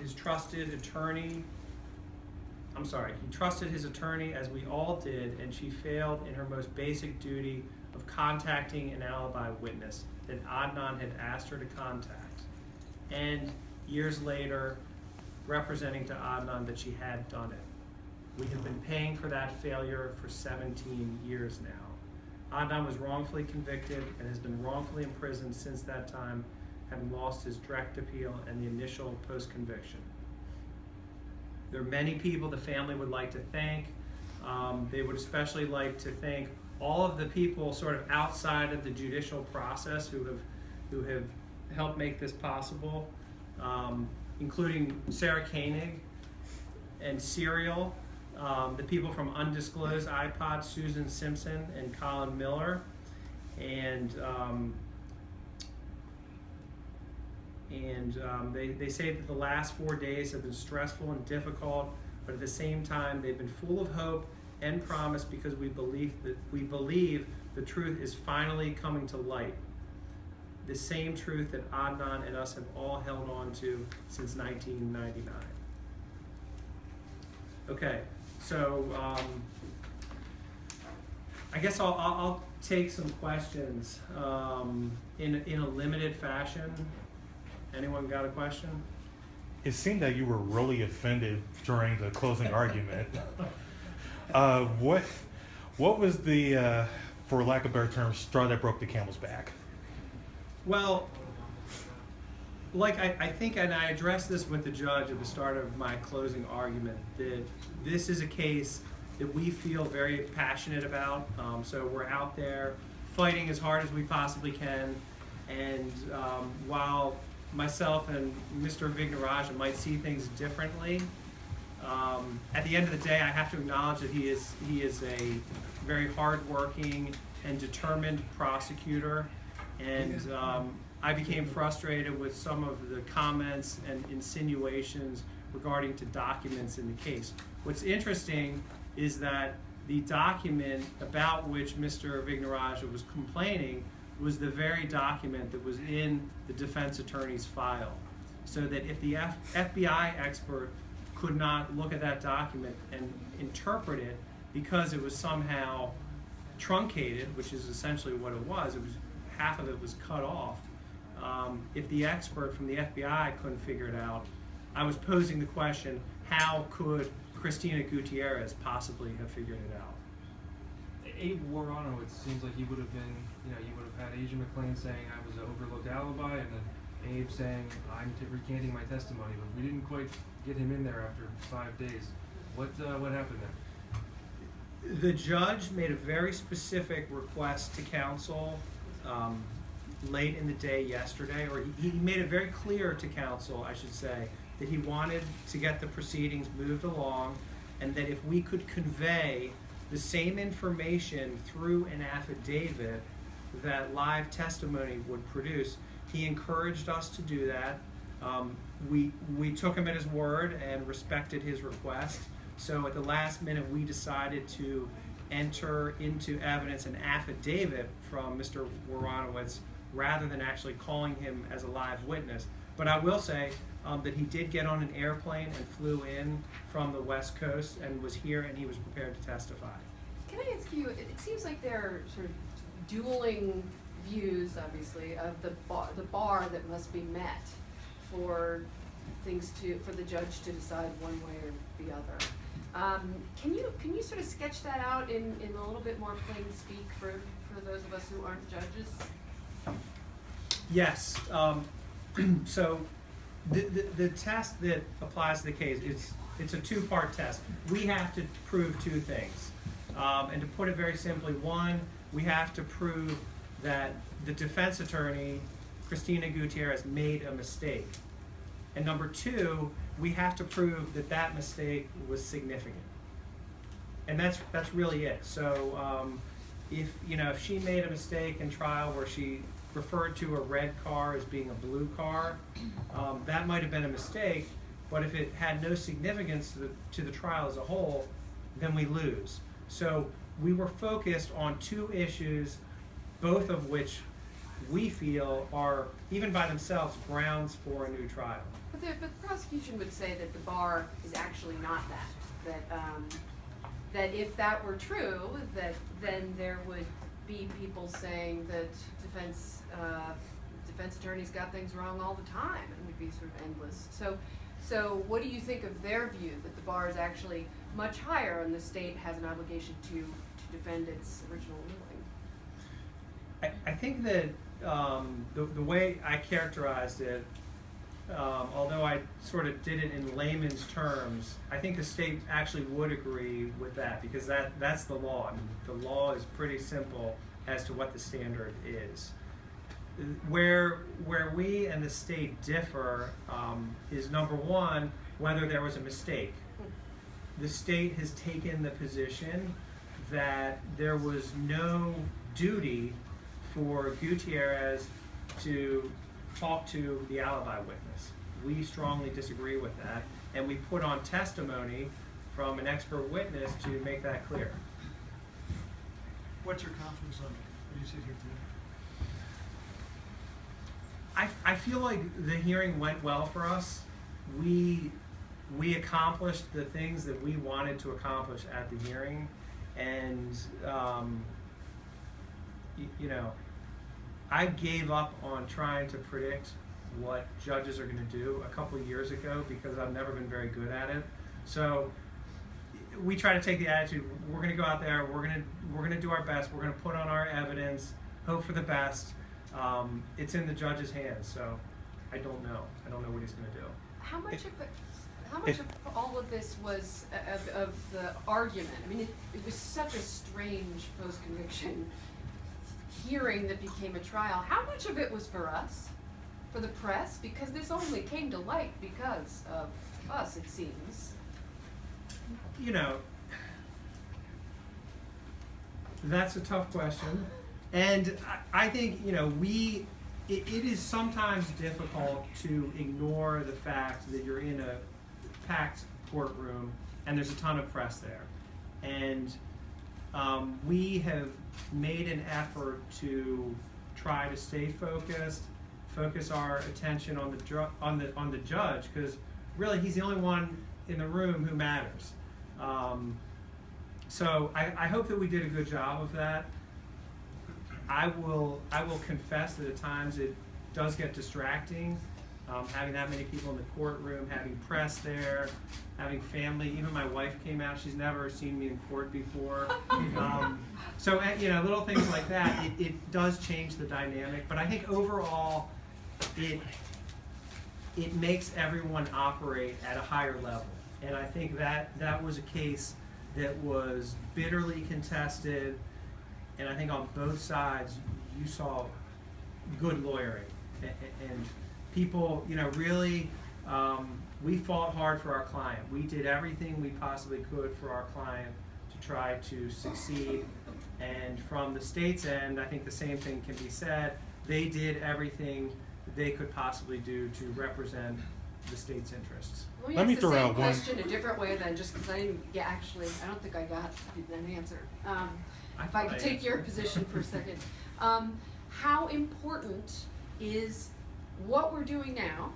his trusted attorney. He trusted his attorney, as we all did, and she failed in her most basic duty of contacting an alibi witness that Adnan had asked her to contact, and years later, representing to Adnan that she had done it. We have been paying for that failure for 17 years now. Adnan was wrongfully convicted and has been wrongfully imprisoned since that time, having lost his direct appeal and the initial post-conviction. There are many people the family would like to thank. They would especially like to thank all of the people sort of outside of the judicial process who have helped make this possible, including Sarah Koenig and Serial, the people from Undisclosed iPod, Susan Simpson and Colin Miller, and they say that the last 4 days have been stressful and difficult, but at the same time they've been full of hope and promise because we believe the truth is finally coming to light. The same truth that Adnan and us have all held on to since 1999. Okay, so I guess I'll take some questions in a limited fashion. Anyone got a question? It seemed that you were really offended during the closing argument. What was the, for lack of a better term, straw that broke the camel's back? Well, like I think, and I addressed this with the judge at the start of my closing argument, that this is a case that we feel very passionate about. So we're out there fighting as hard as we possibly can. And while myself and Mr. Vignarajah might see things differently, at the end of the day, I have to acknowledge that he is a very hardworking and determined prosecutor. And I became frustrated with some of the comments and insinuations regarding to documents in the case. What's interesting is that the document about which Mr. Vignarajah was complaining was the very document that was in the defense attorney's file. So that if the FBI expert could not look at that document and interpret it because it was somehow truncated, which is essentially what it was half of it was cut off. If the expert from the FBI couldn't figure it out, I was posing the question, how could Cristina Gutierrez possibly have figured it out? Abe Warano, it seems like he would have been, you would have had Asia McClain saying I was an overlooked alibi, and then Abe saying I'm recanting my testimony, but we didn't quite get him in there after 5 days. What happened there? The judge made a very specific request to counsel late in the day yesterday, or he made it very clear to counsel, I should say, that he wanted to get the proceedings moved along, and that if we could convey the same information through an affidavit that live testimony would produce, he encouraged us to do that. We took him at his word and respected his request. So at the last minute, we decided to enter into evidence an affidavit from Mr. Woronowitz rather than actually calling him as a live witness. But I will say that he did get on an airplane and flew in from the West Coast and was here, and he was prepared to testify. Can I ask you, it seems like there are sort of dueling views, obviously, of the bar that must be met for the judge to decide one way or the other. Can you sort of sketch that out in a little bit more plain speak for those of us who aren't judges? Yes. So the test that applies to the case, it's a two-part test. We have to prove two things. And to put it very simply, one, we have to prove that the defense attorney, Cristina Gutierrez, made a mistake. And number two, we have to prove that that mistake was significant. And that's really it. So if she made a mistake in trial where she referred to a red car as being a blue car, that might have been a mistake, but if it had no significance to the trial as a whole, then we lose. So we were focused on two issues, both of which we feel are, even by themselves, grounds for a new trial. But the prosecution would say that the bar is actually not that. That if that were true, that then there would be people saying that defense attorneys got things wrong all the time, and would be sort of endless. So what do you think of their view that the bar is actually much higher and the state has an obligation to defend its original ruling? I think that the way I characterized it, although I sort of did it in layman's terms, I think the state actually would agree with that, because that's the law. I mean, the law is pretty simple as to what the standard is. Where we and the state differ is, number one, whether there was a mistake. The state has taken the position that there was no duty for Gutierrez to talk to the alibi witness. We strongly disagree with that, and we put on testimony from an expert witness to make that clear. What's your confidence level when you sit here today? I feel like the hearing went well for us. We accomplished the things that we wanted to accomplish at the hearing, and you know, I gave up on trying to predict what judges are going to do a couple of years ago, because I've never been very good at it. So we try to take the attitude: we're going to go out there, we're going to do our best, we're going to put on our evidence, hope for the best. It's in the judge's hands, so I don't know what he's going to do. How much of all of this was of the argument? I mean, it was such a strange post-conviction hearing that became a trial. How much of it was for us, for the press? Because this only came to light because of us, it seems. You know, that's a tough question. And I think, you know, it is sometimes difficult to ignore the fact that you're in a packed courtroom and there's a ton of press there. And we have made an effort to try to stay focus our attention on the judge, because really he's the only one in the room who matters. So I hope that we did a good job of that. I will confess that at times it does get distracting, having that many people in the courtroom, having press there, having family. Even my wife came out; she's never seen me in court before. So you know, little things like that. It does change the dynamic, but I think overall, it makes everyone operate at a higher level, and I think that was a case that was bitterly contested. And I think on both sides, you saw good lawyering, and people, you know, really, we fought hard for our client. We did everything we possibly could for our client to try to succeed. And from the state's end, I think the same thing can be said. They did everything they could possibly do to represent the state's interests. Let me throw out one question a different way then, just because I don't think I got an answer. If I could take your position for a second. How important is what we're doing now,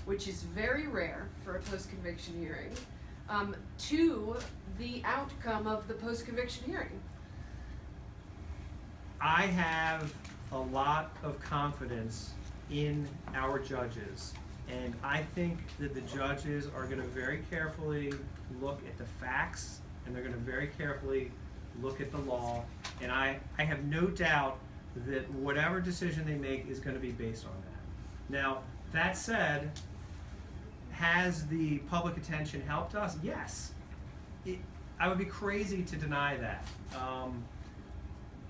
which is very rare for a post-conviction hearing, to the outcome of the post-conviction hearing? I have a lot of confidence in our judges, and I think that the judges are going to very carefully look at the facts, and they're going to very carefully look at the law, and I have no doubt that whatever decision they make is going to be based on that. Now, that said, has the public attention helped us? Yes. I would be crazy to deny that.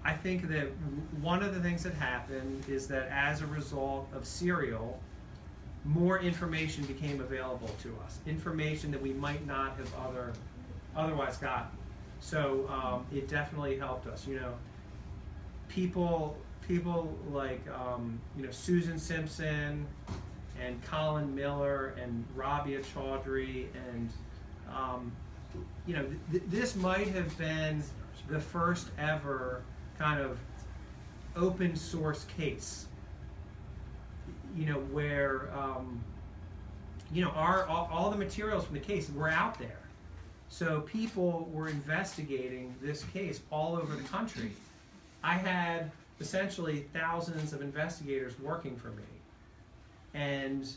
I think that one of the things that happened is that as a result of Serial, more information became available to us, information that we might not have otherwise gotten. So it definitely helped us. You know, people like you know, Susan Simpson and Colin Miller and Rabia Chaudhry, and you know, this might have been the first ever kind of open source case where all the materials from the case were out there. So people were investigating this case all over the country. I had essentially thousands of investigators working for me. And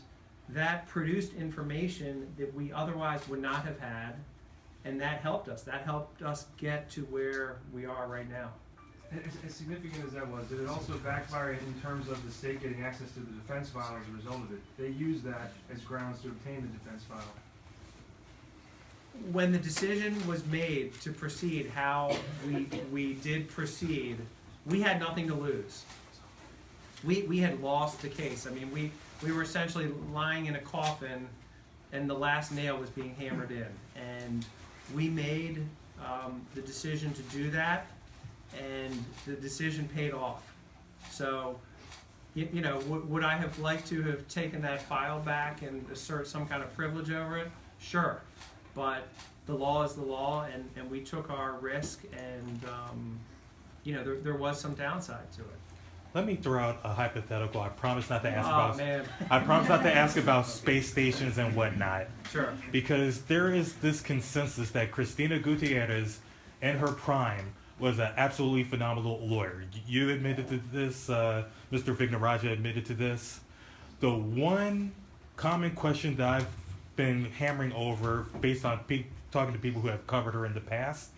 that produced information that we otherwise would not have had, and that helped us. That helped us get to where we are right now. As significant as that was, did it also backfire in terms of the state getting access to the defense file as a result of it? They used that as grounds to obtain the defense file. When the decision was made to proceed how we did proceed, we had nothing to lose. We had lost the case. I mean, we were essentially lying in a coffin, and the last nail was being hammered in. And we made the decision to do that, and the decision paid off. So, would I have liked to have taken that file back and assert some kind of privilege over it? Sure. But the law is the law, and we took our risk, and there was some downside to it. Let me throw out a hypothetical. I promise not to ask Man. I promise not to ask about space stations and whatnot. Sure. Because there is this consensus that Cristina Gutierrez, in her prime, was an absolutely phenomenal lawyer. You admitted to this. Mr. Vignaraja admitted to this. The one common question that I've been hammering over, based on talking to people who have covered her in the past,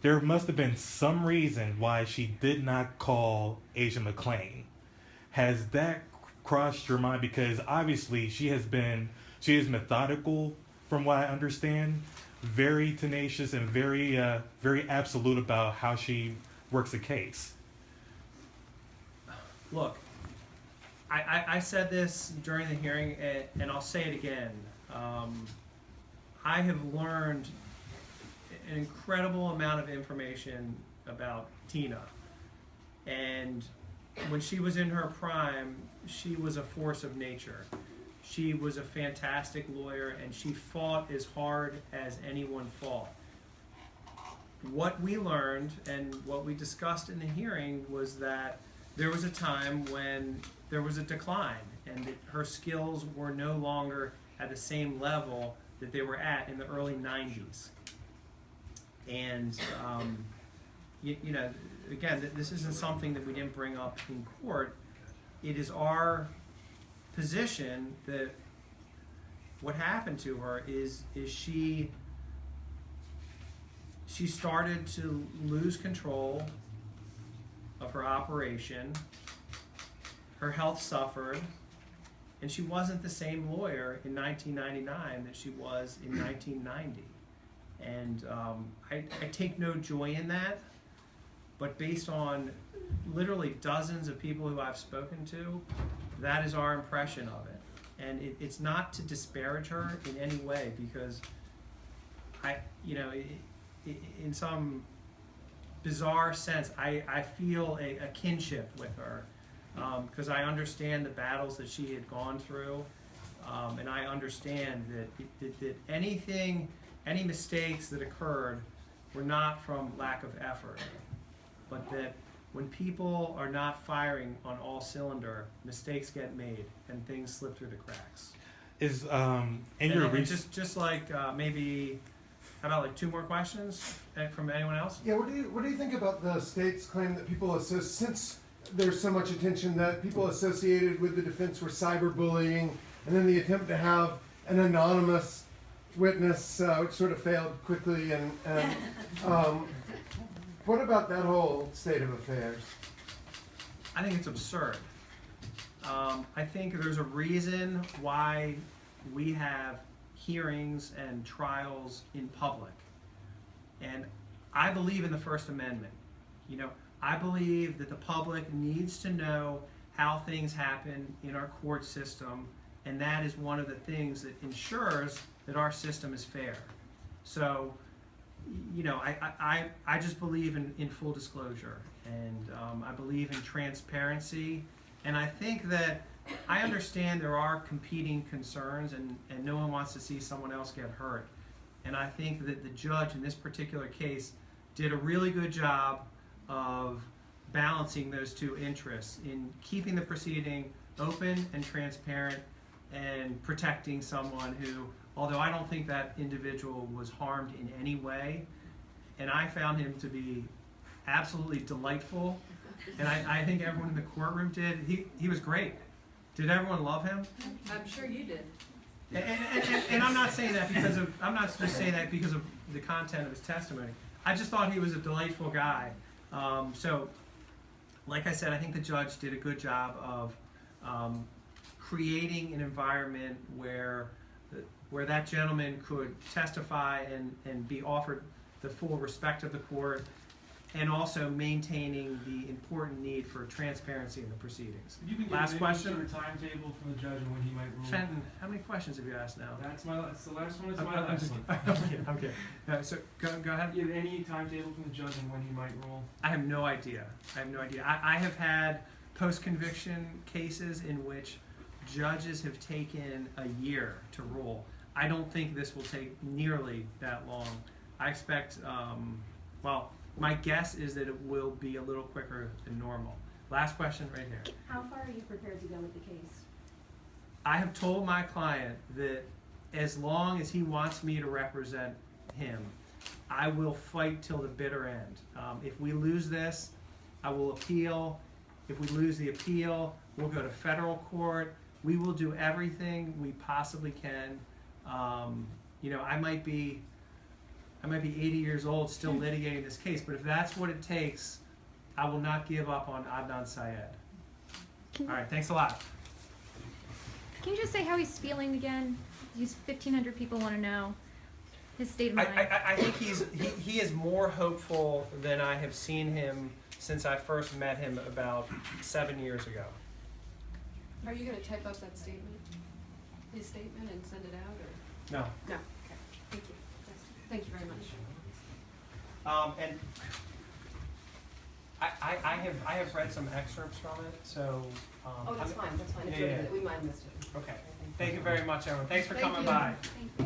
there must have been some reason why she did not call Asia McClain. Has that crossed your mind? Because obviously she is methodical, from what I understand, very tenacious and very absolute about how she works a case. Look, I said this during the hearing, and I'll say it again. I have learned an incredible amount of information about Tina. And when she was in her prime, she was a force of nature. She was a fantastic lawyer, and she fought as hard as anyone fought. What we learned and what we discussed in the hearing was that there was a time when there was a decline, and that her skills were no longer at the same level that they were at in the early 90s. And, again, this isn't something that we didn't bring up in court. It is our position that what happened to her is she started to lose control of her operation. Her health suffered, and she wasn't the same lawyer in 1999 that she was in 1990. And I take no joy in that, but based on literally dozens of people who I've spoken to, that is our impression of it. And it's not to disparage her in any way, because in some bizarre sense, I feel a kinship with her, because I understand the battles that she had gone through, and I understand that any mistakes that occurred were not from lack of effort, but that when people are not firing on all cylinder, mistakes get made and things slip through the cracks. Is just like maybe, how about like two more questions from anyone else? Yeah, what do you think about the state's claim that people since there's so much attention that people associated with the defense were cyberbullying, and then the attempt to have an anonymous witness, which sort of failed quickly, and what about that whole state of affairs? I think it's absurd. I think there's a reason why we have hearings and trials in public. And I believe in the First Amendment. I believe that the public needs to know how things happen in our court system, and that is one of the things that ensures that our system is fair. So, I just believe in full disclosure, and I believe in transparency, and I think that I understand there are competing concerns, and no one wants to see someone else get hurt. And I think that the judge in this particular case did a really good job of balancing those two interests in keeping the proceeding open and transparent and protecting someone who, although I don't think that individual was harmed in any way, and I found him to be absolutely delightful, and I think everyone in the courtroom did. He was great. Did everyone love him? I'm sure you did. And I'm not saying that because of, I'm not just saying that because of the content of his testimony. I just thought he was a delightful guy. So, like I said, I think the judge did a good job of creating an environment where that gentleman could testify and be offered the full respect of the court, and also maintaining the important need for transparency in the proceedings. Have you been Last given question. any sort of timetable from the judge and when he might rule? Fenton, how many questions have you asked now? That's the last one. It's I'm my last just- one. I'm kidding. So go ahead. Do you have any timetable from the judge and when he might rule? I have no idea. I have had post-conviction cases in which judges have taken a year to rule. I don't think this will take nearly that long. I expect, my guess is that it will be a little quicker than normal. Last question right here. How far are you prepared to go with the case? I have told my client that as long as he wants me to represent him, I will fight till the bitter end. If we lose this, I will appeal. If we lose the appeal, we'll go to federal court. We will do everything we possibly can. I might be 80 years old still litigating this case, but if that's what it takes, I will not give up on Adnan Syed. All right, thanks a lot. Can you just say how he's feeling again? These 1,500 people want to know his state of mind. I think he is more hopeful than I have seen him since I first met him about 7 years ago. Are you gonna type up that statement, his statement, and send it out, or? No. No, okay, thank you. Thank you very much. And I have read some excerpts from it, so. Oh, that's fine, if Yeah, you're yeah. good, we might have missed it. Okay. Thank you very much, everyone. Thanks for Thank coming you. by. Thank you.